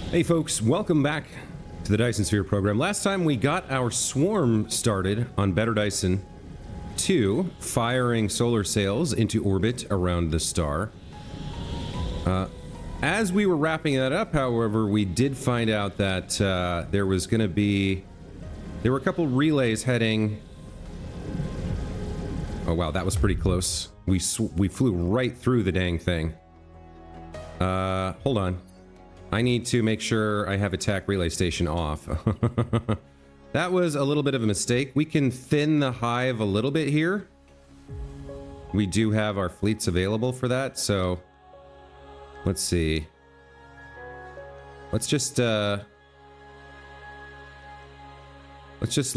Hey folks, welcome back to the Dyson Sphere program. Last time we got our swarm started on Better Dyson 2, firing solar sails into orbit around the star. As we were wrapping that up, however, we did find out that there were a couple relays heading. Oh wow, that was pretty close. We flew right through the dang thing. Hold on. I need to make sure I have attack relay station off. That was a little bit of a mistake. We can thin the hive a little bit here. We do have our fleets available for that, so let's see. Let's just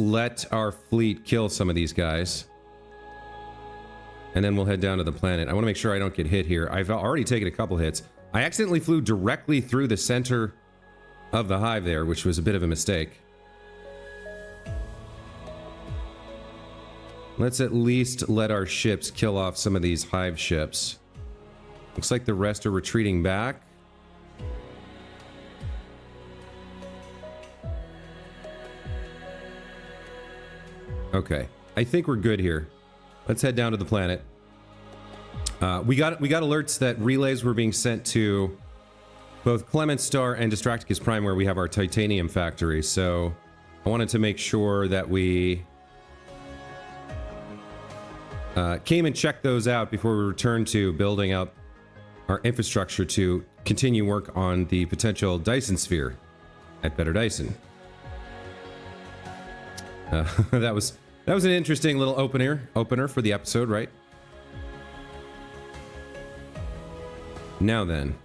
let our fleet kill some of these guys. And then we'll head down to the planet. I want to make sure I don't get hit here. I've already taken a couple hits. I accidentally flew directly through the center of the hive there, which was a bit of a mistake. Let's at least let our ships kill off some of these hive ships. Looks like the rest are retreating back. Okay, I think we're good here. Let's head down to the planet. We got alerts that relays were being sent to both Clement Star and Distracticus Prime, where we have our titanium factory. So I wanted to make sure that we came and checked those out before we returned to building up our infrastructure to continue work on the potential Dyson Sphere at Better Dyson. That was an interesting little opener for the episode, right? Now then,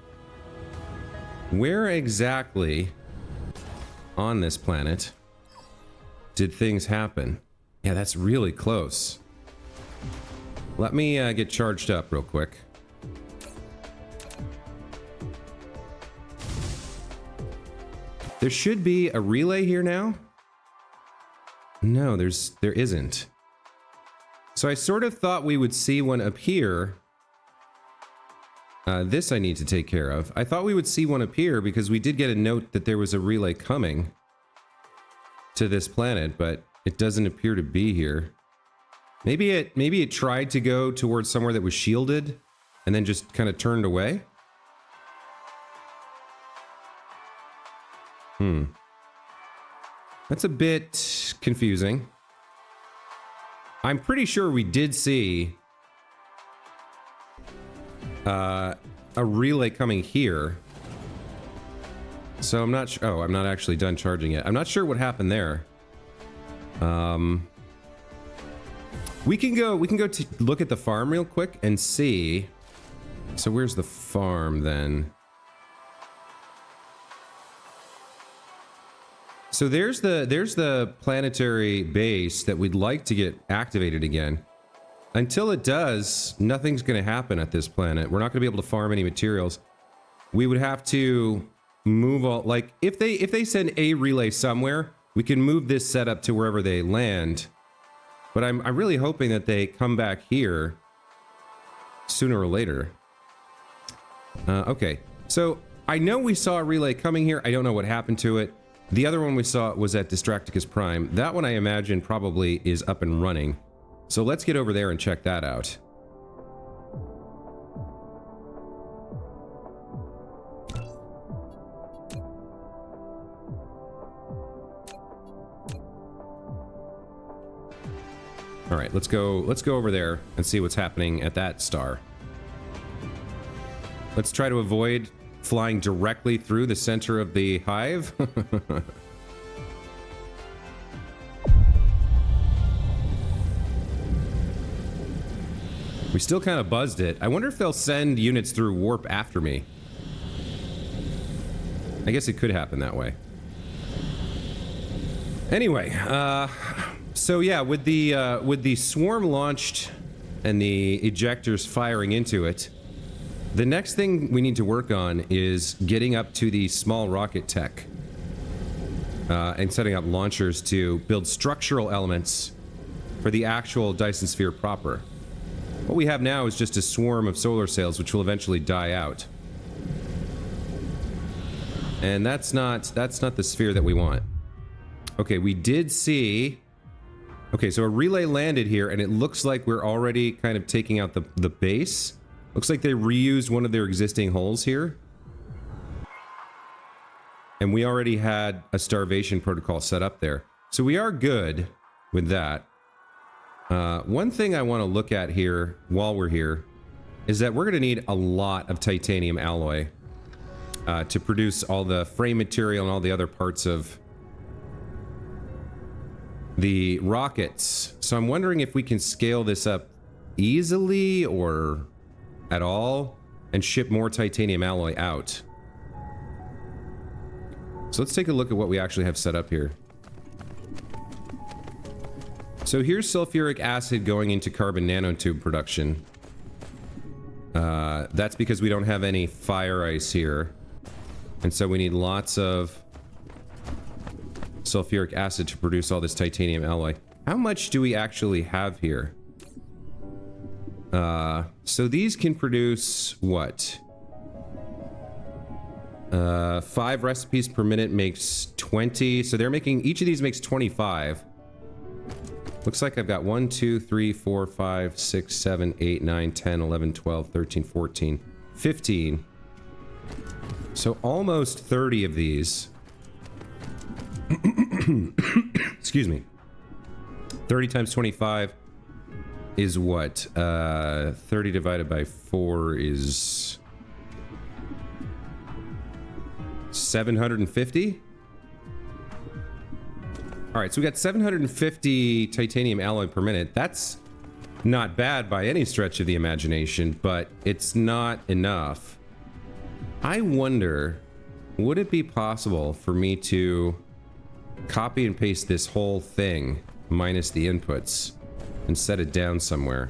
where exactly on this planet did things happen? Yeah, that's really close. Let me get charged up real quick. There should be a relay here now. No, there isn't. So I sort of thought we would see one up here. This I need to take care of. I thought we would see one appear because we did get a note that there was a relay coming to this planet, but it doesn't appear to be here. Maybe it tried to go towards somewhere that was shielded and then just kind of turned away. That's a bit confusing. I'm pretty sure we did see a relay coming here. So I'm not sure. Oh, I'm not actually done charging yet. I'm not sure what happened there. We can go to look at the farm real quick and see. So where's the farm then? So there's the planetary base that we'd like to get activated again. Until it does, nothing's going to happen at this planet. We're not going to be able to farm any materials. We would have to move all, like, if they send a relay somewhere, we can move this setup to wherever they land. But I'm really hoping that they come back here sooner or later. Okay, so I know we saw a relay coming here. I don't know what happened to it. The other one we saw was at Distracticus Prime. That one I imagine probably is up and running. So let's get over there and check that out. All right, let's go over there and see what's happening at that star. Let's try to avoid flying directly through the center of the hive. We still kind of buzzed it. I wonder if they'll send units through warp after me. I guess it could happen that way. Anyway, so yeah, with the swarm launched and the ejectors firing into it, the next thing we need to work on is getting up to the small rocket tech and setting up launchers to build structural elements for the actual Dyson Sphere proper. What we have now is just a swarm of solar sails, which will eventually die out. And that's not the sphere that we want. Okay, we did see... Okay, so a relay landed here, and it looks like we're already kind of taking out the base. Looks like they reused one of their existing holes here. And we already had a starvation protocol set up there. So we are good with that. One thing I want to look at here while we're here is that we're going to need a lot of titanium alloy to produce all the frame material and all the other parts of the rockets. So I'm wondering if we can scale this up easily or at all and ship more titanium alloy out. So let's take a look at what we actually have set up here. So here's sulfuric acid going into carbon nanotube production. That's because we don't have any fire ice here. And so we need lots of sulfuric acid to produce all this titanium alloy. How much do we actually have here? So these can produce what? 5 recipes per minute makes 20. So they're making, each of these makes 25. Looks like I've got 1, 2, 3, 4, 5, 6, 7, 8, 9, 10, 11, 12, 13, 14, 15. So almost 30 of these. Excuse me. 30 times 25 is what? 30 divided by 4 is 750? Alright, so we got 750 titanium alloy per minute. That's not bad by any stretch of the imagination, but it's not enough. I wonder, would it be possible for me to copy and paste this whole thing minus the inputs and set it down somewhere?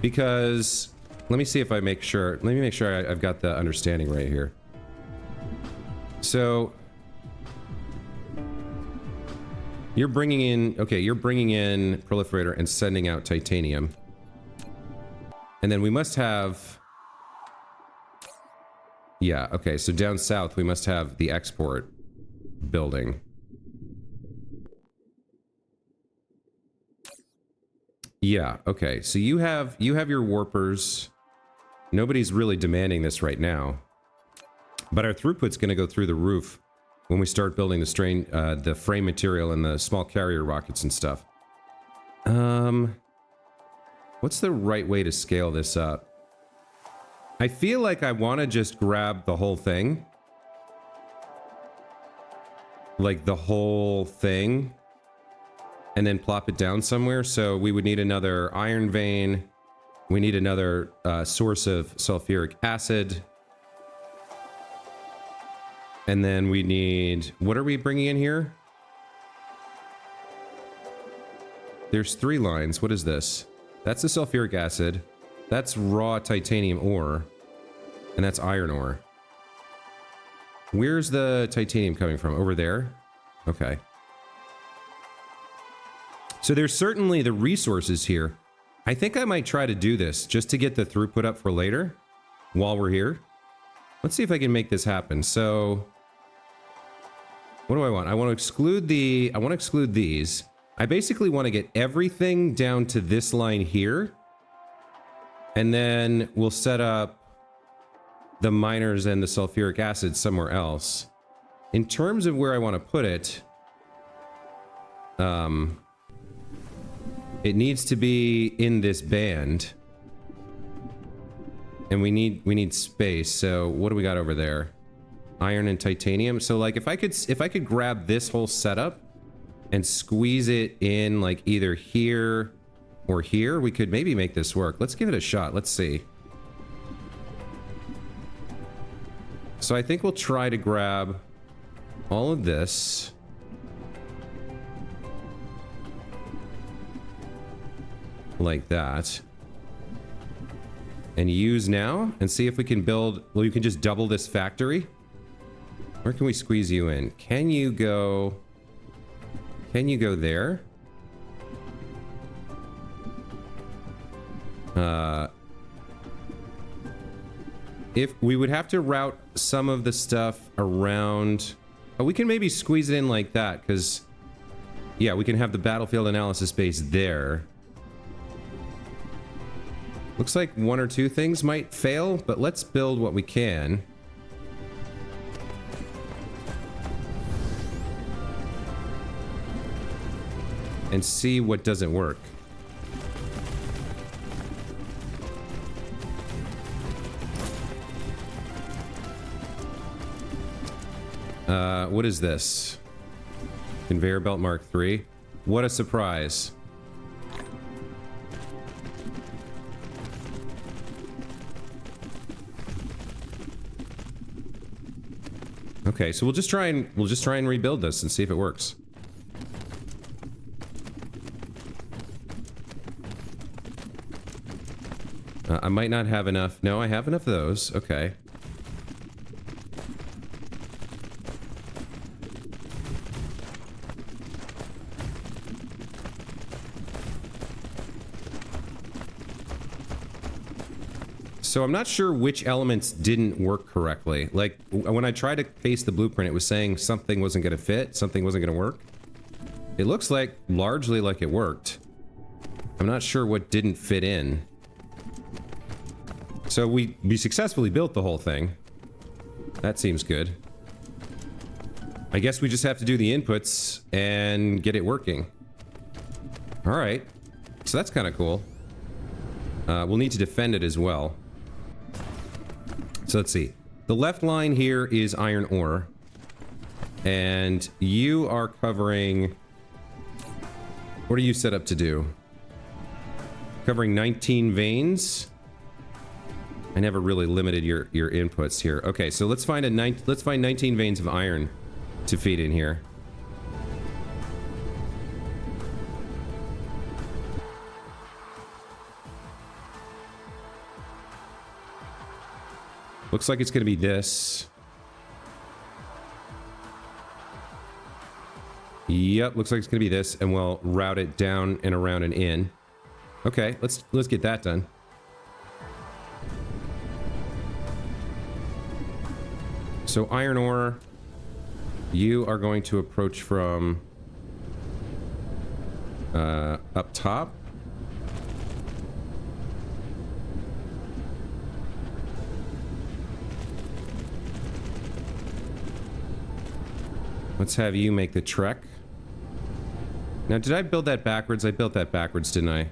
Because let me see if I make sure. Let me make sure I've got the understanding right here. So you're bringing in, okay, you're bringing in proliferator and sending out titanium. And then we must have, yeah, okay, so down south we must have the export building. Yeah, okay, so you have your warpers. Nobody's really demanding this right now. But our throughput's going to go through the roof when we start building the frame material and the small carrier rockets and stuff. What's the right way to scale this up? I feel like I want to just grab the whole thing. Like the whole thing. And then plop it down somewhere. So we would need another iron vein. We need another source of sulfuric acid. And then we need... What are we bringing in here? There's 3 lines. What is this? That's the sulfuric acid. That's raw titanium ore. And that's iron ore. Where's the titanium coming from? Over there? Okay. So there's certainly the resources here. I think I might try to do this just to get the throughput up for later while we're here. Let's see if I can make this happen. So what do I want? I want to exclude these. I basically want to get everything down to this line here. And then we'll set up the miners and the sulfuric acid somewhere else. In terms of where I want to put it, it needs to be in this band. And we need space. So what do we got over there? Iron and titanium. So like if I could grab this whole setup and squeeze it in like either here or here, we could maybe make this work. Let's give it a shot. Let's see. So I think we'll try to grab all of this. Like that. And use now and see if we can build, well, you can just double this factory. Where can we squeeze you in? Can you go there? If we would have to route some of the stuff around... Oh, we can maybe squeeze it in like that, because... Yeah, we can have the battlefield analysis base there. Looks like one or two things might fail, but let's build what we can. And see what doesn't work. What is this? Conveyor belt Mark III. What a surprise. Okay, so we'll just try and rebuild this and see if it works. I might not have enough. No, I have enough of those. Okay. So I'm not sure which elements didn't work correctly. Like, when I tried to paste the blueprint, it was saying something wasn't going to fit, something wasn't going to work. It looks like, largely like it worked. I'm not sure what didn't fit in. So we successfully built the whole thing. That seems good. I guess we just have to do the inputs and get it working. Alright. So that's kind of cool. We'll need to defend it as well. So let's see. The left line here is iron ore. And you are covering... What are you set up to do? Covering 19 veins? I never really limited your inputs here. Okay, so let's find 19 veins of iron to feed in here. Looks like it's going to be this. Yep, looks like it's going to be this, and we'll route it down and around and in. Okay, let's get that done. So iron ore, you are going to approach from up top. Let's have you make the trek. Now, did I build that backwards? I built that backwards, didn't I?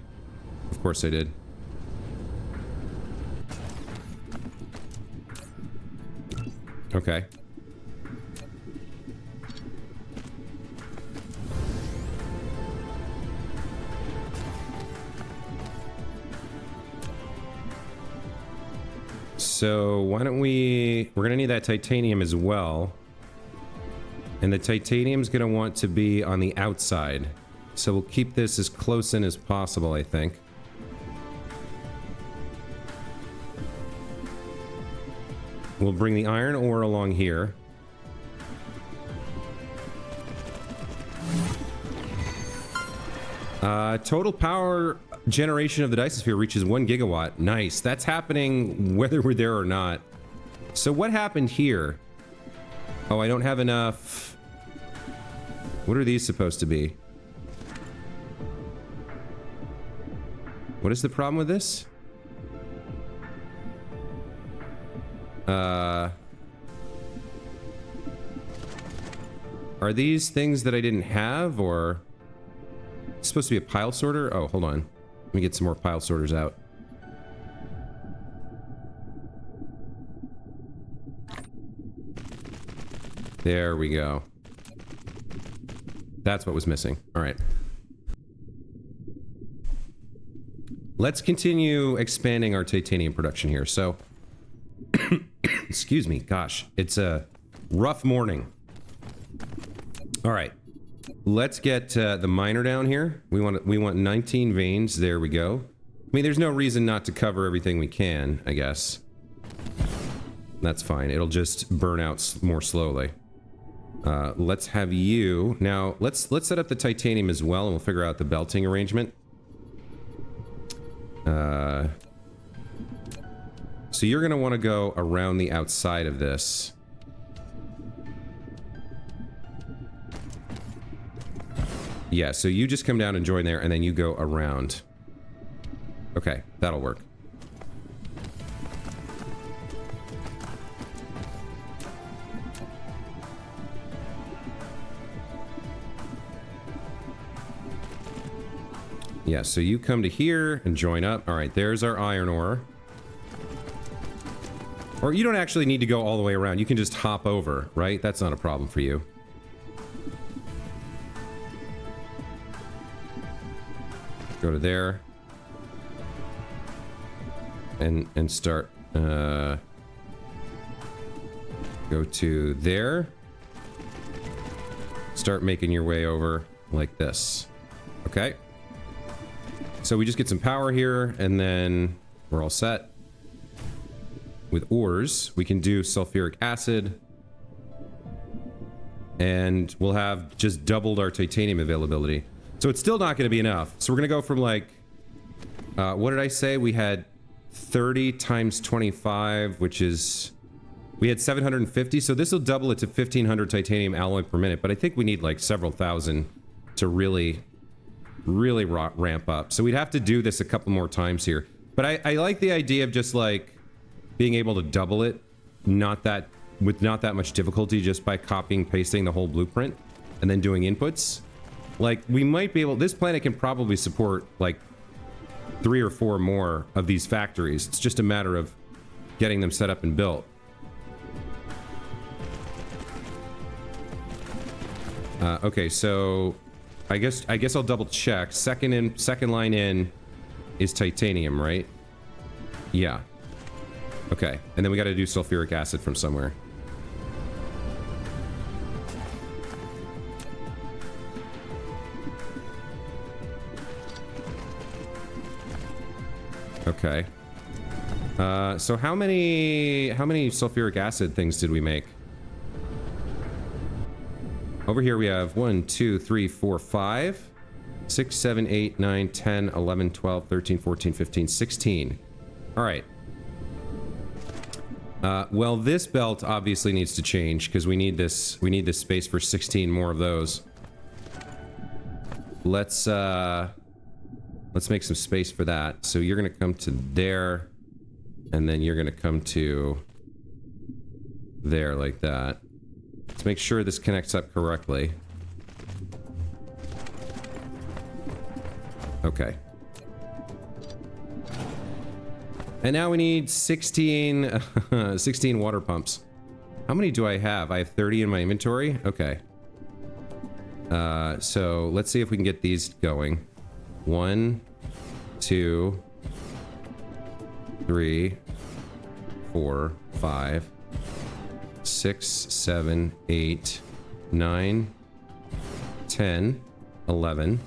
Of course I did. Okay. So, why don't we're gonna need that titanium as well. And the titanium's gonna want to be on the outside. So we'll keep this as close in as possible, I think. We'll bring the iron ore along here. Total power generation of the Dyson Sphere reaches 1 gigawatt. Nice. That's happening whether we're there or not. So what happened here? Oh, I don't have enough. What are these supposed to be? What is the problem with this? Are these things that I didn't have, or... It's supposed to be a pile sorter? Oh, hold on. Let me get some more pile sorters out. There we go. That's what was missing. All right. Let's continue expanding our titanium production here. So, excuse me. Gosh, it's a rough morning. All right. Let's get the miner down here. We want 19 veins. There we go. I mean, there's no reason not to cover everything we can, I guess. That's fine. It'll just burn out more slowly. Let's have you... Now, let's set up the titanium as well, and we'll figure out the belting So you're going to want to go around the outside of this. Yeah, so you just come down and join there, and then you go around. Okay, that'll work. Yeah, so you come to here and join up. All right, there's our iron ore. Or you don't actually need to go all the way around. You can just hop over, right? That's not a problem for you. Go to there. And start, go to there. Start making your way over like this. Okay. So we just get some power here, and then we're all set. With ores, we can do sulfuric acid. And we'll have just doubled our titanium availability. So it's still not going to be enough. So we're going to go from like... what did I say? We had 30 times 25, which is... We had 750, so this will double it to 1,500 titanium alloy per minute. But I think we need like several thousand to really ramp up. So we'd have to do this a couple more times here. But I like the idea of just like being able to double it, with not that much difficulty, just by copying, pasting the whole blueprint and then doing inputs. Like we might be able, this planet can probably support like 3 or 4 more of these factories. It's just a matter of getting them set up and built. Okay, so I guess I'll double check. Second line in is titanium, right? Yeah. Okay, and then we got to do sulfuric acid from somewhere. Okay. So how many sulfuric acid things did we make? Over here we have 1, 2, 3, 4, 5, 6, 7, 8, 9, 10, 11, 12, 13, 14, 15, 16. All right. Well, this belt obviously needs to change because we need this space for 16 more of those. Let's make some space for that. So you're going to come to there, and then you're going to come to there like that. Let's make sure this connects up correctly. Okay. And now we need 16 water pumps. How many do I have? I have 30 in my inventory? Okay. So let's see if we can get these going. 1, 2, 3, 4, 5, 6, 7, 8, 9, 10, 11.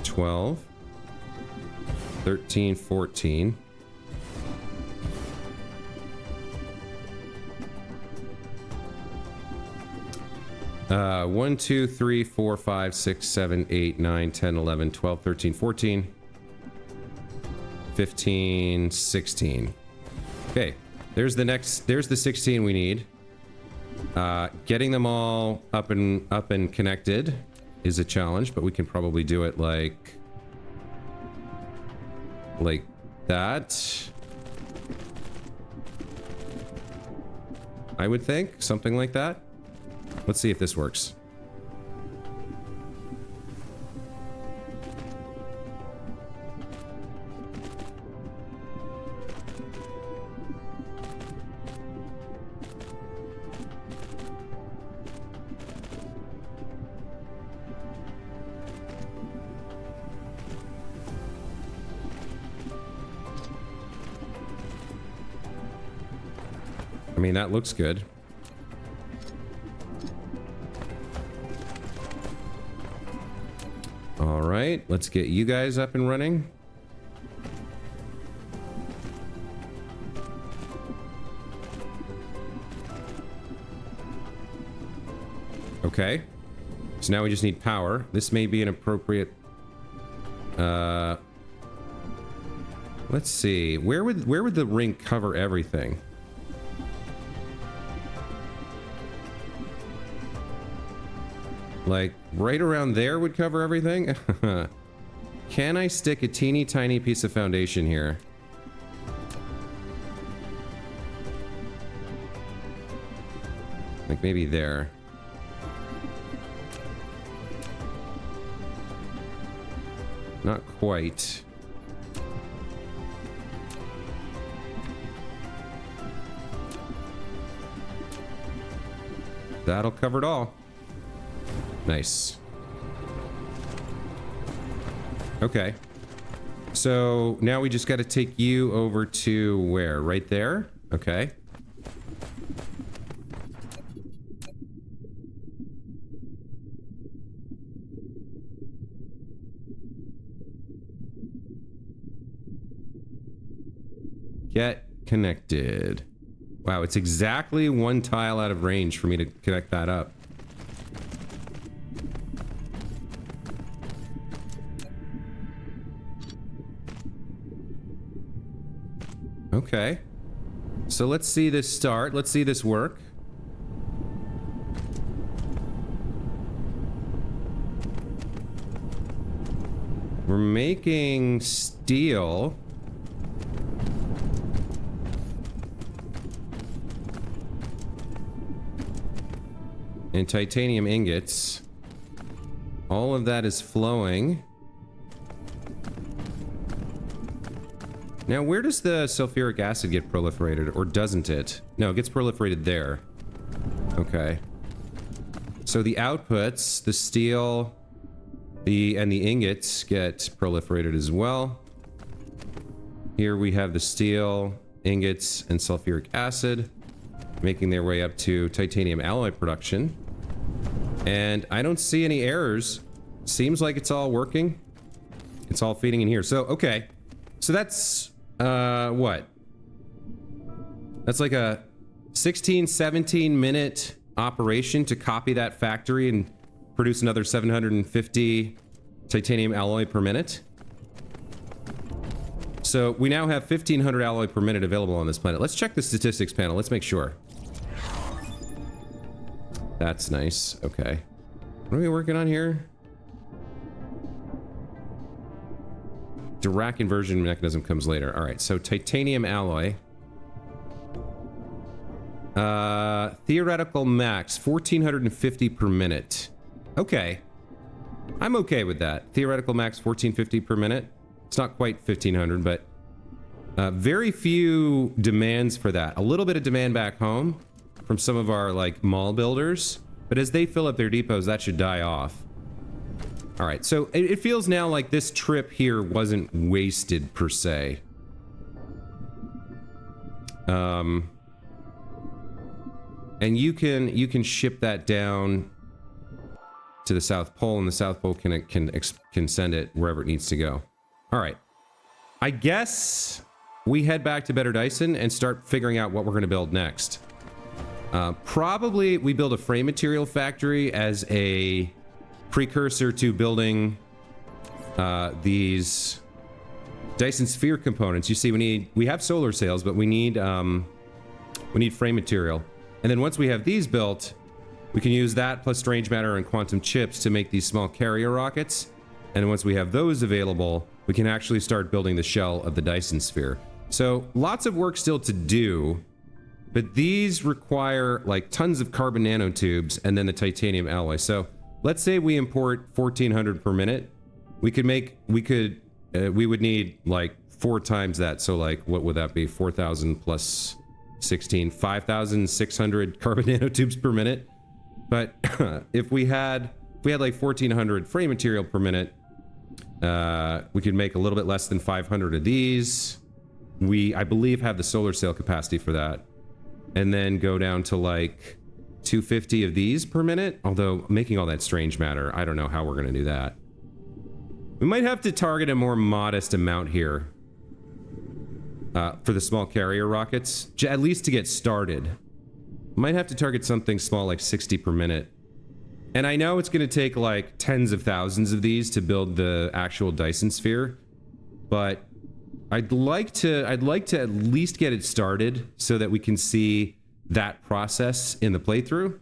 $12, 13, 14. One, 2, 3, 4, 5, 6, 7, 8, 9, 10, 11, 12, 13, 14, 15, 16. Okay, there's the 16 we need. Getting them all up and connected is a challenge, but we can probably do it like that. I would think something like that. Let's see if this works. I mean, that looks good. All right, let's get you guys up and running. Okay. So now we just need power. This may be an appropriate... let's see. Where would the ring cover everything? Like, right around there would cover everything? Can I stick a teeny tiny piece of foundation here? Like maybe there. Not quite. That'll cover it all. Nice. Okay. So now we just got to take you over to where? Right there? Okay. Get connected. Wow, it's exactly one tile out of range for me to connect that up. Okay. So let's see this start. Let's see this work. We're making steel. And titanium ingots. All of that is flowing. Now, where does the sulfuric acid get proliferated, or doesn't it? No, it gets proliferated there. Okay. So the outputs, the steel, and the ingots get proliferated as well. Here we have the steel, ingots, and sulfuric acid making their way up to titanium alloy production. And I don't see any errors. Seems like it's all working. It's all feeding in here. So, okay. So that's, what? That's like a 16, 17 minute operation to copy that factory and produce another 750 titanium alloy per minute. So we now have 1500 alloy per minute available on this planet. Let's check the statistics panel. Let's make sure. That's nice. Okay. What are we working on here? Dirac inversion mechanism comes later. All right, so titanium alloy. Theoretical max, 1450 per minute. Okay. I'm okay with that. Theoretical max, 1450 per minute. It's not quite 1500, but very few demands for that. A little bit of demand back home from some of our, like, mall builders. But as they fill up their depots, that should die off. All right, so it feels now like this trip here wasn't wasted per se. And you can ship that down to the South Pole, and the South Pole can send it wherever it needs to go. All right, I guess we head back to Better Dyson and start figuring out what we're going to build next. Probably we build a frame material factory as a precursor to building these Dyson Sphere components. You see, we have solar sails, but we need frame material. And then once we have these built, we can use that plus strange matter and quantum chips to make these small carrier rockets. And once we have those available, we can actually start building the shell of the Dyson Sphere. So lots of work still to do. But these require like tons of carbon nanotubes and then the titanium alloy. So let's say we import 1400 per minute. We would need like 4 times that. So like, what would that be? 4,000 plus 16, 5,600 carbon nanotubes per minute. But if we had like 1400 frame material per minute, we could make a little bit less than 500 of these. I believe have the solar sail capacity for that. And then go down to like 250 of these per minute. Although making all that strange matter, I don't know how we're going to do that. We might have to target a more modest amount here for the small carrier rockets, at least to get started. Might have to target something small like 60 per minute. And I know it's going to take like tens of thousands of these to build the actual Dyson Sphere, but I'd like to at least get it started so that we can see that process in the playthrough.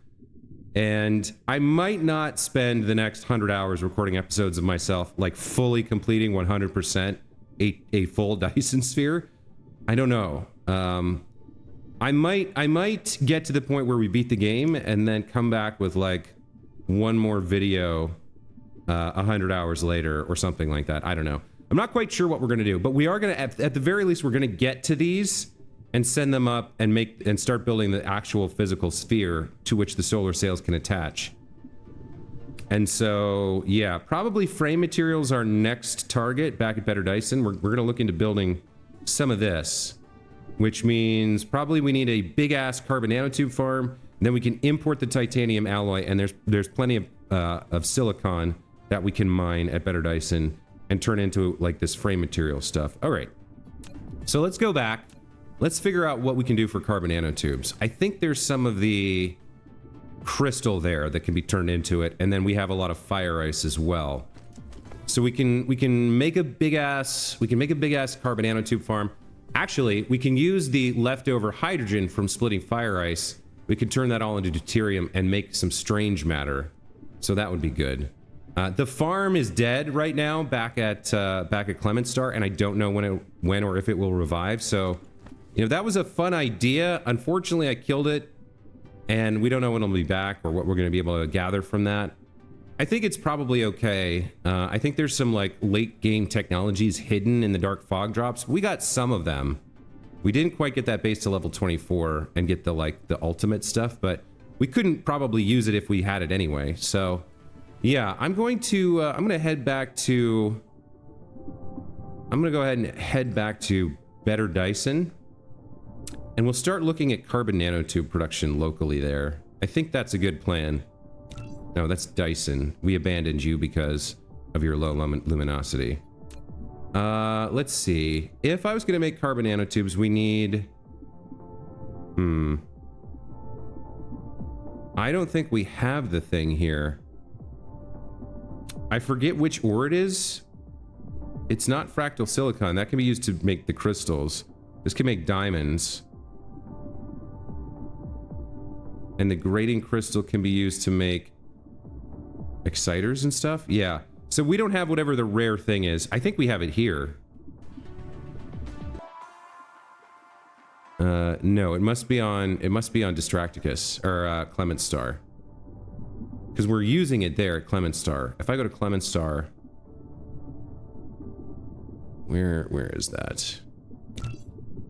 And I might not spend the next 100 hours recording episodes of myself like fully completing 100% a full Dyson Sphere. I don't know. I might get to the point where we beat the game and then come back with like one more video 100 hours later or something like that. I don't know. I'm not quite sure what we're going to do, but we are going to, at the very least, we're going to get to these and send them up and start building the actual physical sphere to which the solar sails can attach. And so, yeah, probably frame materials our next target back at Better Dyson. We're going to look into building some of this, which means probably we need a big ass carbon nanotube farm. Then we can import the titanium alloy, and there's plenty of silicon that we can mine at Better Dyson and turn into like this frame material stuff. All right, so let's go back. Let's figure out what we can do for carbon nanotubes. I think there's some of the crystal there that can be turned into it, and then we have a lot of fire ice as well. So we can make a big ass carbon nanotube farm. Actually, we can use the leftover hydrogen from splitting fire ice. We could turn that all into deuterium and make some strange matter. So that would be good. The farm is dead right now back at Clement Star, and I don't know when or if it will revive. So, you know, that was a fun idea. Unfortunately, I killed it, and we don't know when it'll be back or what we're going to be able to gather from that. I think it's probably okay. I think there's some like late game technologies hidden in the dark fog drops. We got some of them. We didn't quite get that base to level 24 and get the ultimate stuff, but we couldn't probably use it if we had it anyway. So yeah, I'm going to head back to, I'm going to go ahead and head back to Better Dyson, and we'll start looking at carbon nanotube production locally there. I think that's a good plan. No, that's Dyson. We abandoned you because of your low luminosity. Let's see. If I was going to make carbon nanotubes, we need... I don't think we have the thing here. I forget which ore it is. It's not fractal silicon. That can be used to make the crystals. This can make diamonds. And the grating crystal can be used to make exciters and stuff. Yeah. So we don't have whatever the rare thing is. I think we have it here. No, it must be on Distracticus or Clement Star. Because we're using it there at Clement Star. If I go to Clement Star, where is that?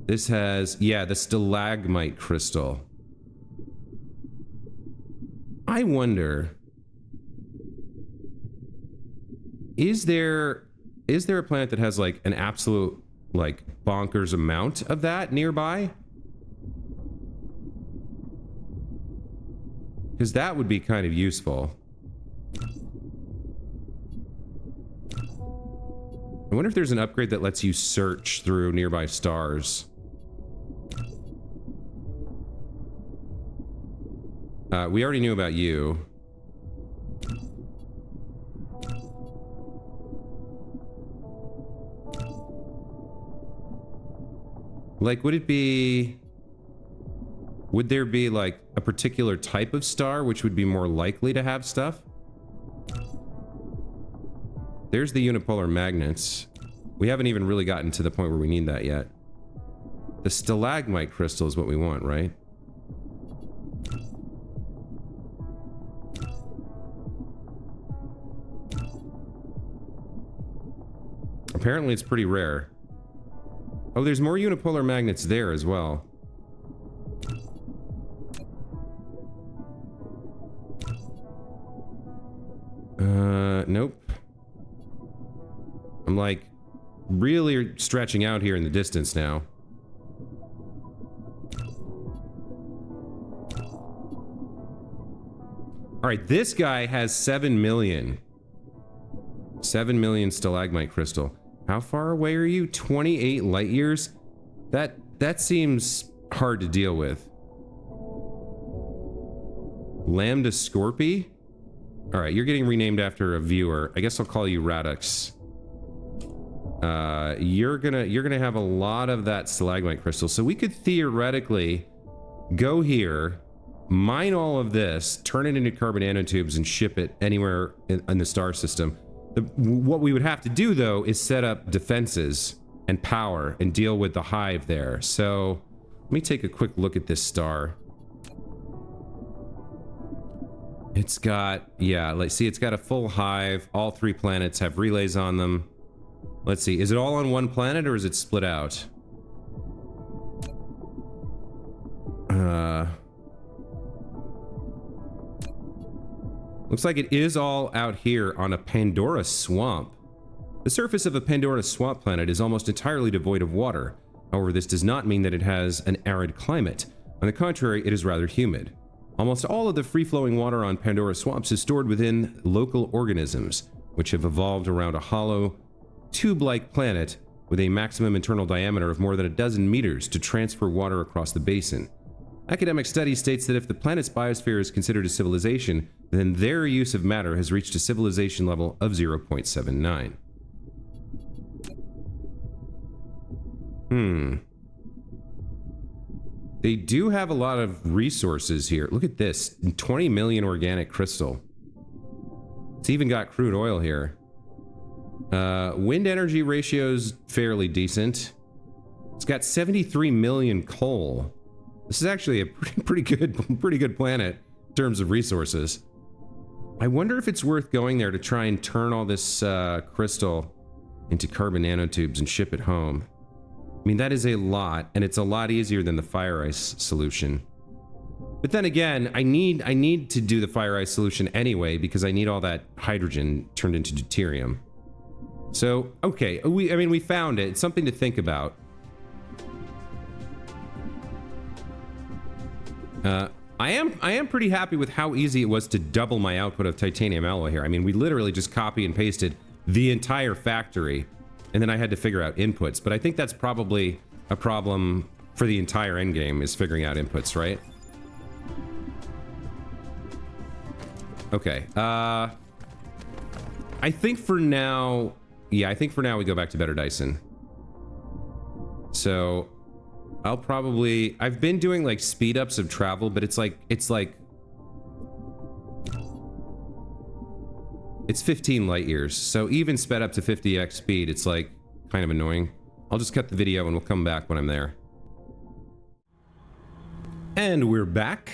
This has, yeah, the stalagmite crystal. I wonder, is there a planet that has like an absolute like bonkers amount of that nearby? Because that would be kind of useful. I wonder if there's an upgrade that lets you search through nearby stars. We already knew about you. Like, would there be like a particular type of star which would be more likely to have stuff? There's the unipolar magnets. We haven't even really gotten to the point where we need that yet. The stalagmite crystal is what we want, right? Apparently it's pretty rare. Oh, there's more unipolar magnets there as well. Nope. I'm like really stretching out here in the distance now. All right, this guy has 7 million. 7 million stalagmite crystal. How far away are you? 28 light years? That seems hard to deal with. Lambda Scorpy? All right, you're getting renamed after a viewer. I guess I'll call you Radix. You're gonna have a lot of that stalagmite crystal. So we could theoretically go here, mine all of this, turn it into carbon nanotubes, and ship it anywhere in the star system. What we would have to do, though, is set up defenses and power and deal with the hive there. So let me take a quick look at this star. It's got, yeah, let's see, it's got a full hive. All 3 planets have relays on them. Let's see, is it all on one planet or is it split out? Looks like it is all out here on a Pandora swamp. The surface of a Pandora swamp planet is almost entirely devoid of water. However, this does not mean that it has an arid climate. On the contrary, it is rather humid. Almost all of the free-flowing water on Pandora swamps is stored within local organisms, which have evolved around a hollow, tube-like planet with a maximum internal diameter of more than 12 meters to transfer water across the basin. Academic study states that if the planet's biosphere is considered a civilization, then their use of matter has reached a civilization level of 0.79. They do have a lot of resources here. Look at this, 20 million organic crystal. It's even got crude oil here. Wind energy ratio's fairly decent. It's got 73 million coal. This is actually a pretty good planet in terms of resources. I wonder if it's worth going there to try and turn all this crystal into carbon nanotubes and ship it home. I mean, that is a lot, and it's a lot easier than the fire ice solution. But then again, I need to do the fire ice solution anyway because I need all that hydrogen turned into deuterium. So, okay, we found it. It's something to think about. I am pretty happy with how easy it was to double my output of titanium alloy here. I mean, we literally just copy and pasted the entire factory, and then I had to figure out inputs. But I think that's probably a problem for the entire endgame, is figuring out inputs, right? Okay. I think for now, yeah, I think for now we go back to Better Dyson. So I'll probably, I've been doing like speed ups of travel, but it's 15 light years. So even sped up to 50x speed, it's like kind of annoying. I'll just cut the video and we'll come back when I'm there. And we're back.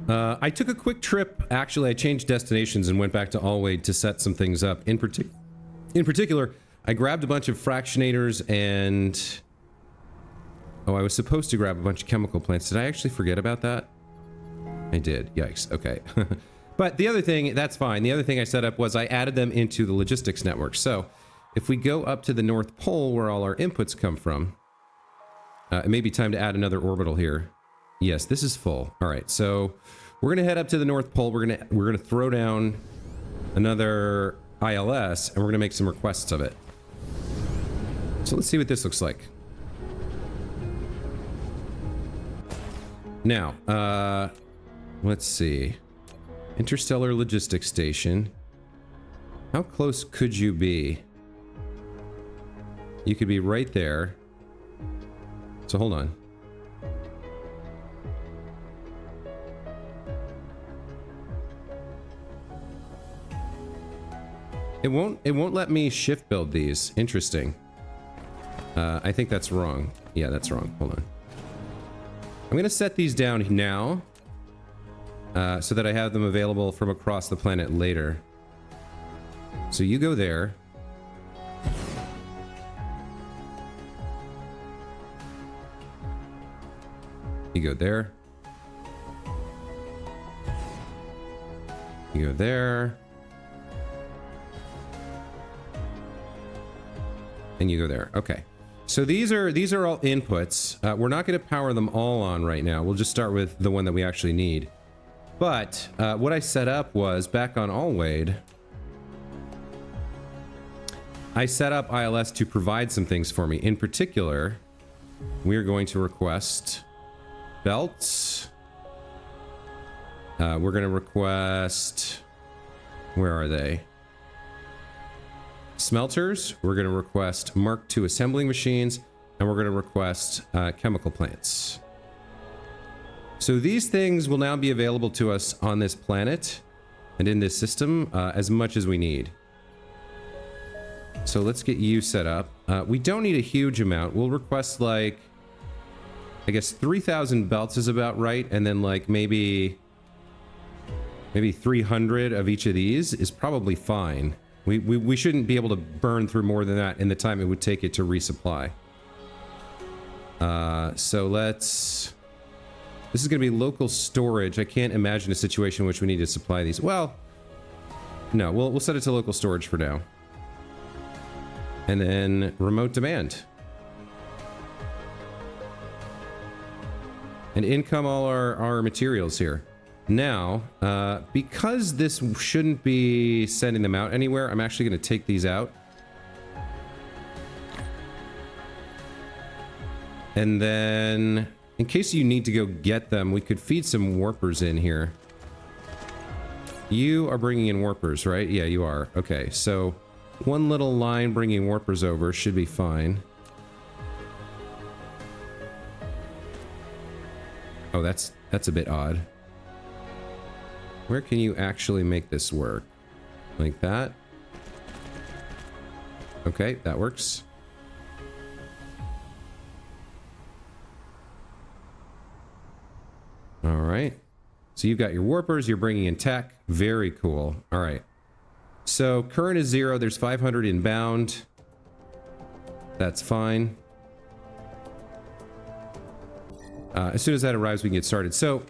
I took a quick trip. Actually, I changed destinations and went back to Alwade to set some things up. In particular, I grabbed a bunch of fractionators and... Oh, I was supposed to grab a bunch of chemical plants. Did I actually forget about that? I did. Yikes. Okay. But the other thing, that's fine. The other thing I set up was I added them into the logistics network. So if we go up to the North Pole where all our inputs come from, it may be time to add another orbital here. Yes, this is full. All right, so we're gonna head up to the North Pole. We're gonna throw down another ILS, and we're gonna make some requests of it. So let's see what this looks like. Now, let's see. Interstellar Logistics Station. How close could you be? You could be right there. So hold on. It won't let me shift build these. Interesting. I think that's wrong. Yeah, that's wrong. Hold on. I'm gonna set these down now, so that I have them available from across the planet later. So you go there. You go there. You go there. And you go there. Okay. So these are all inputs. We're not going to power them all on right now. We'll just start with the one that we actually need. But what I set up was back on Alwade. I set up ILS to provide some things for me. In particular, we are going to request belts. We're going to request Where are they? Smelters. We're going to request Mark II assembling machines, and we're going to request chemical plants. So these things will now be available to us on this planet and in this system as much as we need. So let's get you set up. We don't need a huge amount. We'll request like, I guess 3,000 belts is about right. And then like maybe 300 of each of these is probably fine. We shouldn't be able to burn through more than that in the time it would take it to resupply. So let's... This is going to be local storage. I can't imagine a situation in which we need to supply these. Well, no, we'll set it to local storage for now. And then remote demand. And in come all our materials here. Now, because this shouldn't be sending them out anywhere, I'm actually going to take these out. And then, in case you need to go get them, we could feed some warpers in here. You are bringing in warpers, right? Yeah, you are. Okay, so one little line bringing warpers over should be fine. Oh, that's a bit odd. Where can you actually make this work? Like that? Okay, that works. All right. So you've got your warpers, you're bringing in tech. Very cool. All right. So current is 0. There's 500 inbound. That's fine. As soon as that arrives, we can get started. So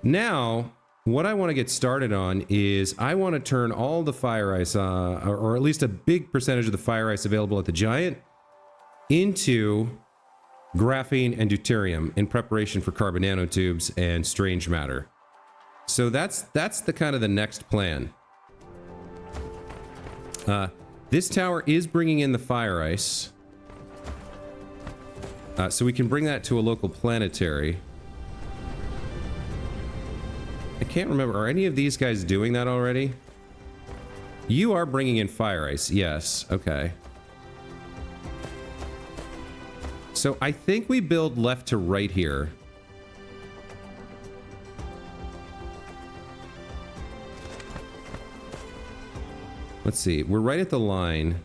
now what I want to get started on is I want to turn all the fire ice, or at least a big percentage of the fire ice available at the Giant, into graphene and deuterium in preparation for carbon nanotubes and strange matter. So that's the kind of the next plan. This tower is bringing in the fire ice. So we can bring that to a local planetary. I can't remember. Are any of these guys doing that already? You are bringing in fire ice. Yes. Okay. So I think we build left to right here. Let's see. We're right at the line.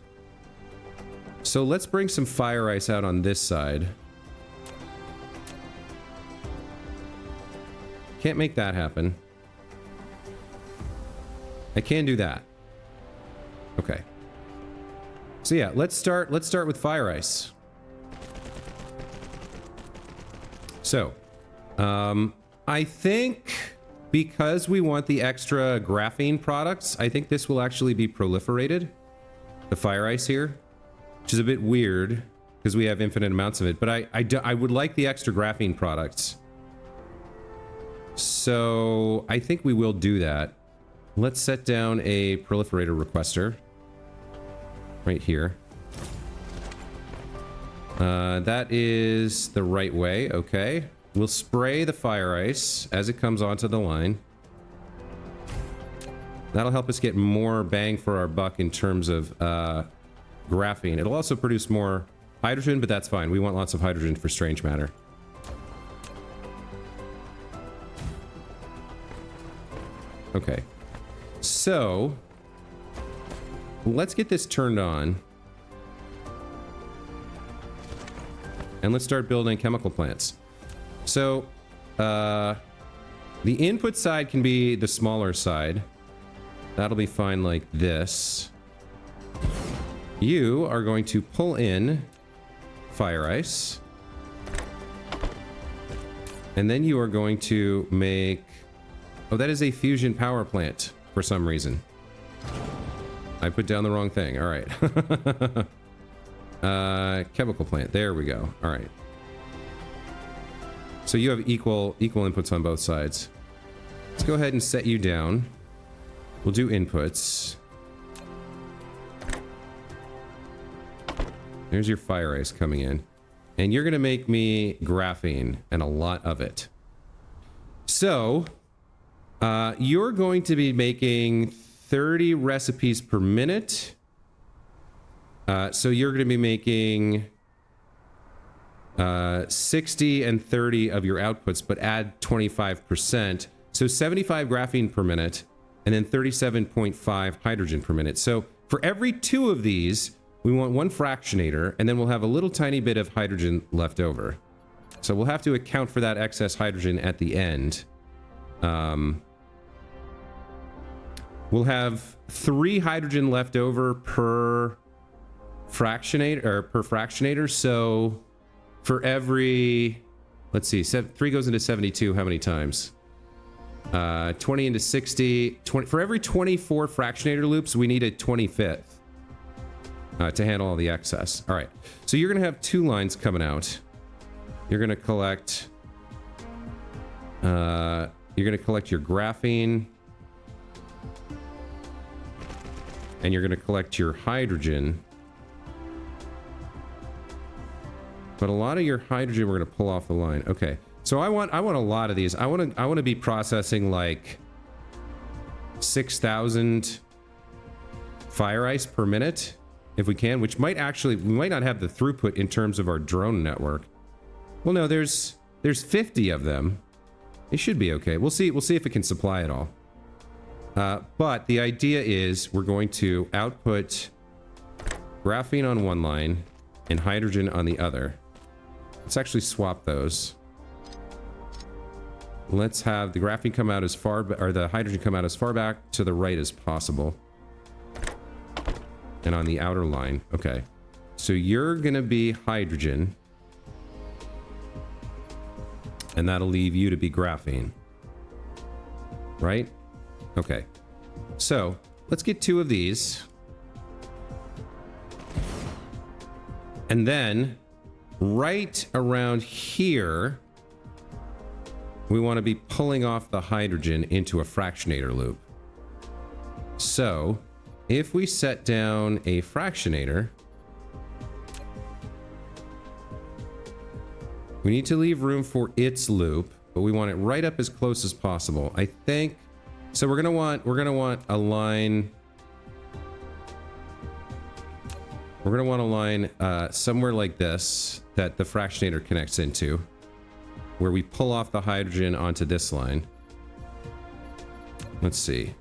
So let's bring some fire ice out on this side. Can't make that happen. I can do that. Okay. So yeah, let's start with fire ice. So, I think because we want the extra graphene products, I think this will actually be proliferated. The fire ice here, which is a bit weird because we have infinite amounts of it, but I would like the extra graphene products. So I think we will do that. Let's set down a proliferator requester right here. That is the right way. Okay. We'll spray the fire ice as it comes onto the line. That'll help us get more bang for our buck in terms of graphene. It'll also produce more hydrogen, but that's fine. We want lots of hydrogen for strange matter. Okay. So, let's get this turned on. And let's start building chemical plants. So, the input side can be the smaller side. That'll be fine like this. You are going to pull in fire ice. And then you are going to make... Oh, that is a fusion power plant for some reason. I put down the wrong thing. All right. Chemical plant. There we go. All right. So you have equal inputs on both sides. Let's go ahead and set you down. We'll do inputs. There's your fire ice coming in. And you're going to make me graphene and a lot of it. So, you're going to be making 30 recipes per minute. So you're going to be making 60 and 30 of your outputs, but add 25%. So 75 graphene per minute, and then 37.5 hydrogen per minute. So for every 2 of these, we want 1 fractionator, and then we'll have a little tiny bit of hydrogen left over. So we'll have to account for that excess hydrogen at the end. We'll have 3 hydrogen left over per fractionator. So for every, let's see, 3 goes into 72. How many times? 20 into 60. For every 24 fractionator loops, we need a 25th to handle all the excess. All right. So you're going to have 2 lines coming out. You're going to collect. You're going to collect your graphene. And you're going to collect your hydrogen. But a lot of your hydrogen we're going to pull off the line. Okay. So I want a lot of these. I want to be processing like 6,000 fire ice per minute if we can, which might actually, we might not have the throughput in terms of our drone network. Well, no, there's 50 of them. It should be okay. We'll see if it can supply it all. But the idea is we're going to output graphene on one line and hydrogen on the other. Let's actually swap those. Let's have the graphene come out as far, or the hydrogen come out as far back to the right as possible. And on the outer line. Okay. So you're going to be hydrogen. And that'll leave you to be graphene. Right? Okay. So let's get 2 of these. And then right around here, we want to be pulling off the hydrogen into a fractionator loop. So if we set down a fractionator, we need to leave room for its loop, but we want it right up as close as possible. I think so. We're gonna want a line. We're gonna want a line somewhere like this that the fractionator connects into, where we pull off the hydrogen onto this line. Let's see.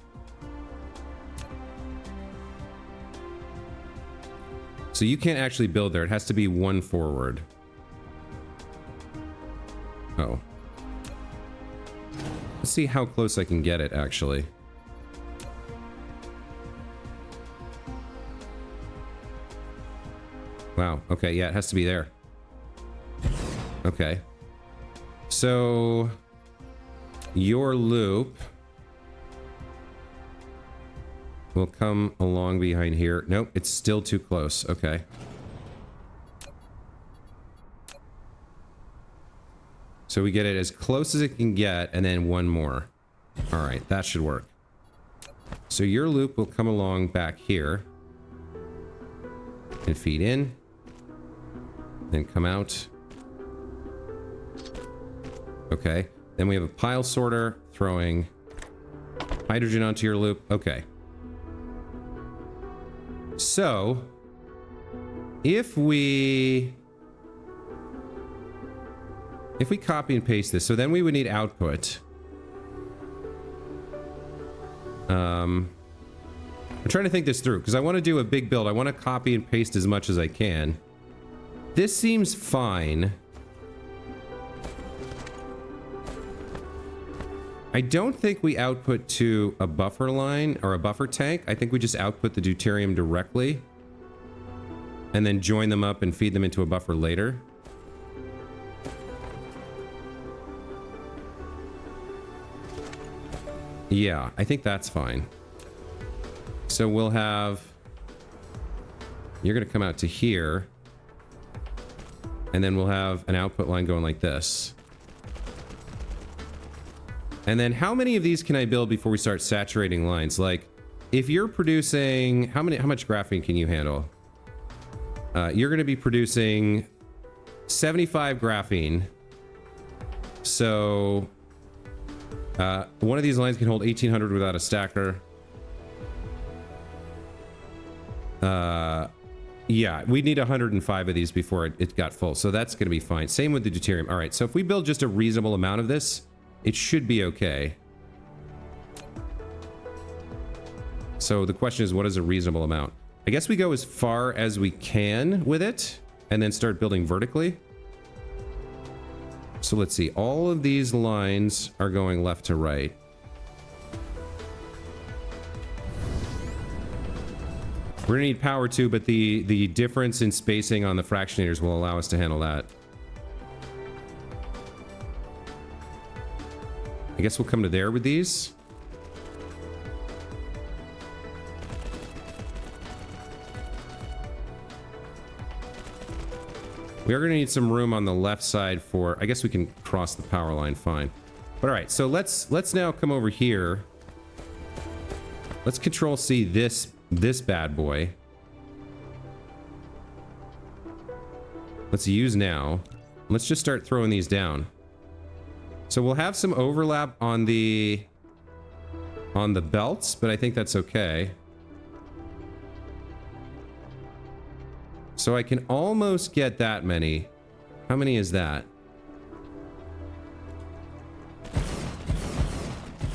So you can't actually build there. It has to be 1 forward. Oh. Let's see how close I can get it, actually. Wow. Okay, yeah, it has to be there. Okay. So your loop will come along behind here. Nope, it's still too close. Okay. So we get it as close as it can get, and then 1 more. All right, that should work. So your loop will come along back here and feed in, then come out. Okay, then we have a pile sorter throwing hydrogen onto your loop. Okay. So if we copy and paste this, so then we would need output. I'm trying to think this through because I want to do a big build. I want to copy and paste as much as I can. This seems fine. I don't think we output to a buffer line or a buffer tank. I think we just output the deuterium directly and then join them up and feed them into a buffer later. Yeah, I think that's fine. So we'll have, you're going to come out to here, and then we'll have an output line going like this. And then how many of these can I build before we start saturating lines? Like, if you're producing, how much graphene can you handle? You're going to be producing 75 graphene. So one of these lines can hold 1800 without a stacker. Yeah, we need 105 of these before it got full, so that's going to be fine. Same with the deuterium. All right, so if we build just a reasonable amount of this, it should be okay. So the question is, what is a reasonable amount? I guess we go as far as we can with it, and then start building vertically. So let's see, all of these lines are going left to right. We're gonna need power too, but the difference in spacing on the fractionators will allow us to handle that. I guess we'll come to there with these. We are going to need some room on the left side for... I guess we can cross the power line fine. But all right, so let's now come over here. Let's Control C this bad boy. Let's use now. Let's just start throwing these down. So we'll have some overlap on the belts, but I think that's okay. So I can almost get that many. How many is that?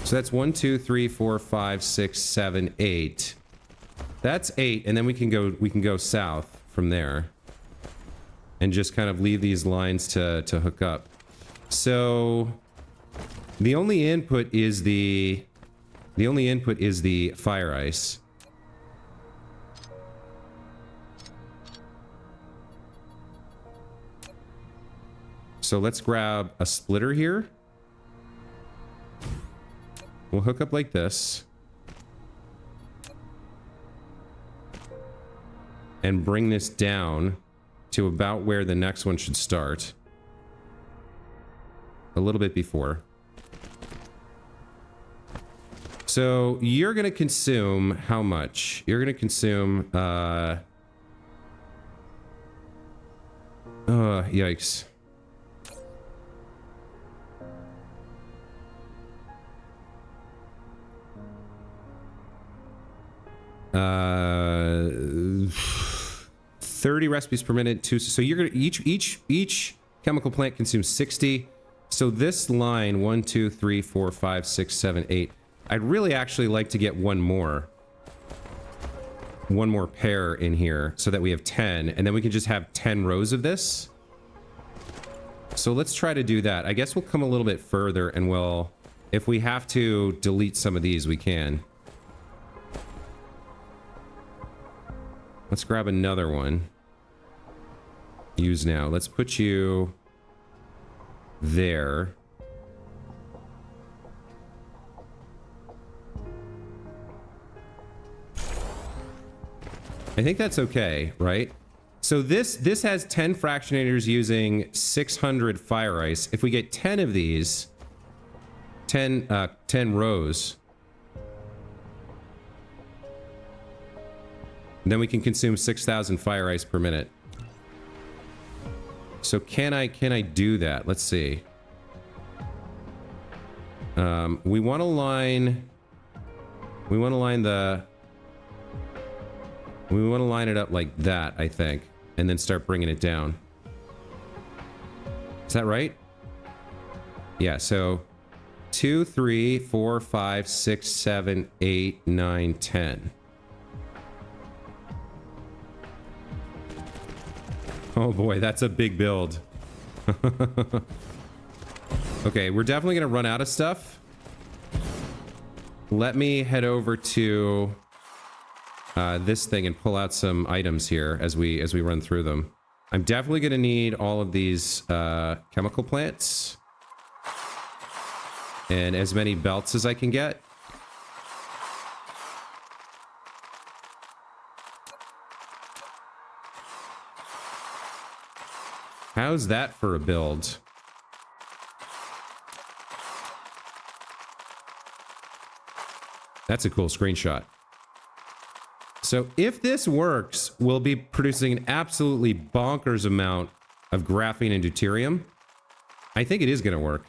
So that's 1, 2, 3, 4, 5, 6, 7, 8. That's 8, and then we can go south from there. And just kind of leave these lines to hook up. So the only input is the fire ice. So let's grab a splitter here. We'll hook up like this. And bring this down to about where the next one should start. A little bit before. So you're going to consume how much? You're going to consume... yikes. Uh, 30 recipes per minute. So you're gonna each chemical plant consumes 60. So this line 1, 2, 3, 4, 5, 6, 7, 8. I'd really actually like to get one more pair in here so that we have 10, and then we can just have 10 rows of this. So let's try to do that. I guess we'll come a little bit further, and we'll, if we have to delete some of these, we can. Let's grab another one. Use now. Let's put you there. I think that's okay, right? So this has 10 fractionators using 600 fire ice. If we get 10 of these, 10 rows, then we can consume 6,000 fire ice per minute. So can I do that? Let's see. We want to line it up like that, I think, and then start bringing it down. Is that right? Yeah, so 2, 3, 4, 5, 6, 7, 8, 9, 10. Oh boy, that's a big build. Okay, we're definitely gonna run out of stuff. Let me head over to this thing and pull out some items here as we run through them. I'm definitely gonna need all of these chemical plants and as many belts as I can get. How's that for a build? That's a cool screenshot. So if this works, we'll be producing an absolutely bonkers amount of graphene and deuterium. I think it is going to work.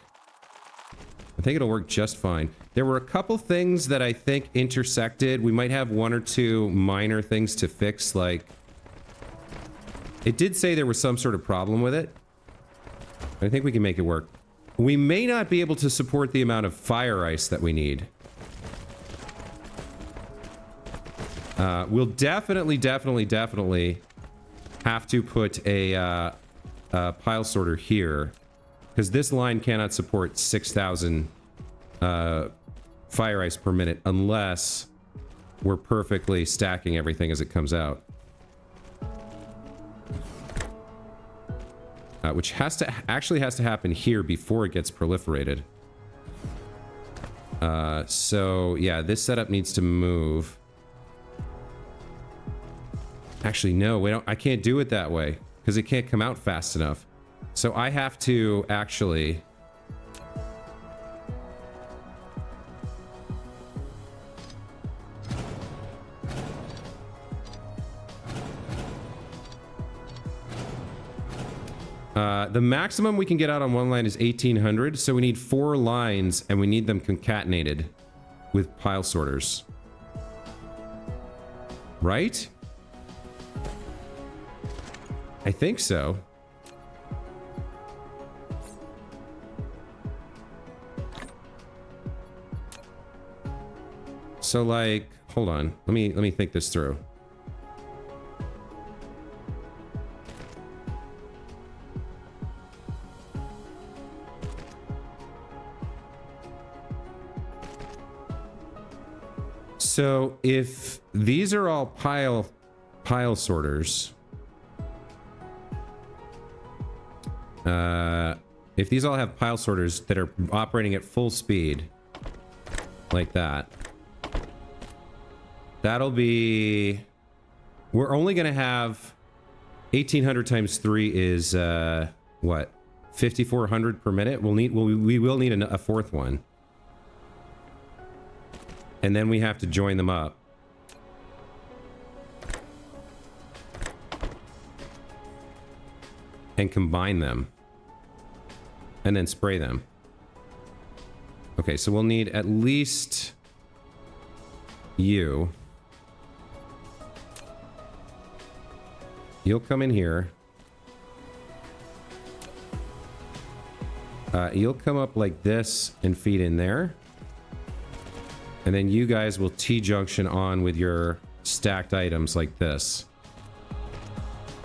I think it'll work just fine. There were a couple things that I think intersected. We might have one or two minor things to fix, like... It did say there was some sort of problem with it. I think we can make it work. We may not be able to support the amount of fire ice that we need. We'll definitely have to put a pile sorter here, because this line cannot support 6,000 fire ice per minute unless we're perfectly stacking everything as it comes out. Which actually has to happen here before it gets proliferated. So yeah, this setup needs to move. Actually, no, I can't do it that way because it can't come out fast enough. So I have to actually... the maximum we can get out on one line is 1,800, so we need 4 lines, and we need them concatenated with pile sorters. Right? I think so. So, like, hold on. Let me think this through. So if these are all pile sorters, if these all have pile sorters that are operating at full speed, like that, that'll be... We're only going to have 1,800 times 3 is, what? 5,400 per minute? We will need a 4th one. And then we have to join them up. And combine them. And then spray them. Okay, so we'll need at least you. You'll come in here. You'll come up like this and feed in there. And then you guys will T-junction on with your stacked items like this.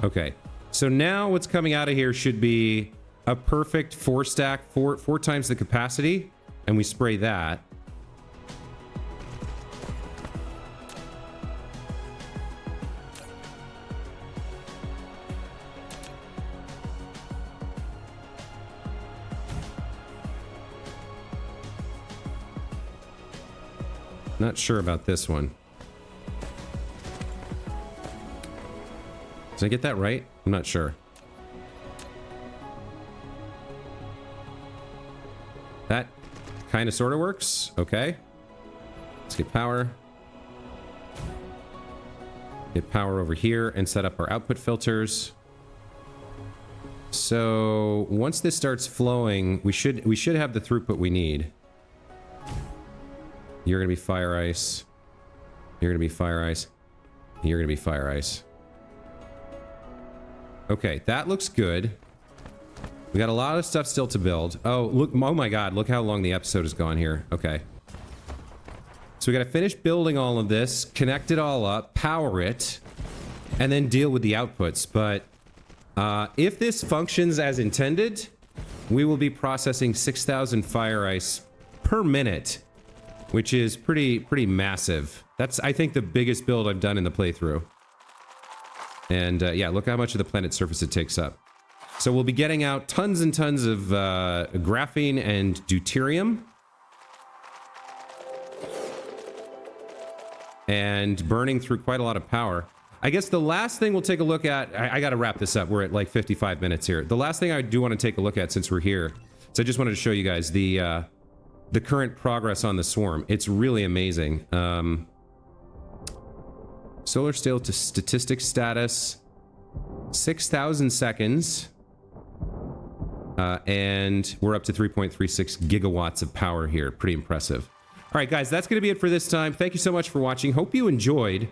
Okay. So now what's coming out of here should be a perfect 4-stack, four times the capacity. And we spray that. Not sure about this one. Did I get that right? I'm not sure. That kind of sort of works. Okay. Let's get power. Get power over here and set up our output filters. So once this starts flowing, we should have the throughput we need. You're gonna be fire ice. You're gonna be fire ice. You're gonna be fire ice. Okay, that looks good. We got a lot of stuff still to build. Oh, look, oh my god, look how long the episode has gone here. Okay. So we gotta finish building all of this, connect it all up, power it, and then deal with the outputs. But if this functions as intended, we will be processing 6,000 fire ice per minute. Which is pretty massive. That's, I think, the biggest build I've done in the playthrough. And yeah, look how much of the planet's surface it takes up. So we'll be getting out tons and tons of graphene and deuterium. And burning through quite a lot of power. I guess the last thing we'll take a look at... I gotta wrap this up. We're at like 55 minutes here. The last thing I do want to take a look at since we're here... So I just wanted to show you guys the current progress on the swarm. It's really amazing. Solar statistics status, 6,000 seconds. And we're up to 3.36 gigawatts of power here. Pretty impressive. All right, guys, that's going to be it for this time. Thank you so much for watching. Hope you enjoyed.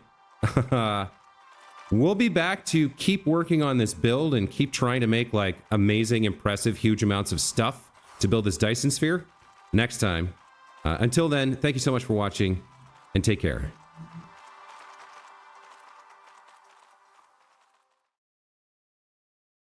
We'll be back to keep working on this build and keep trying to make like amazing, impressive, huge amounts of stuff to build this Dyson Sphere next time. Until then, thank you so much for watching and take care.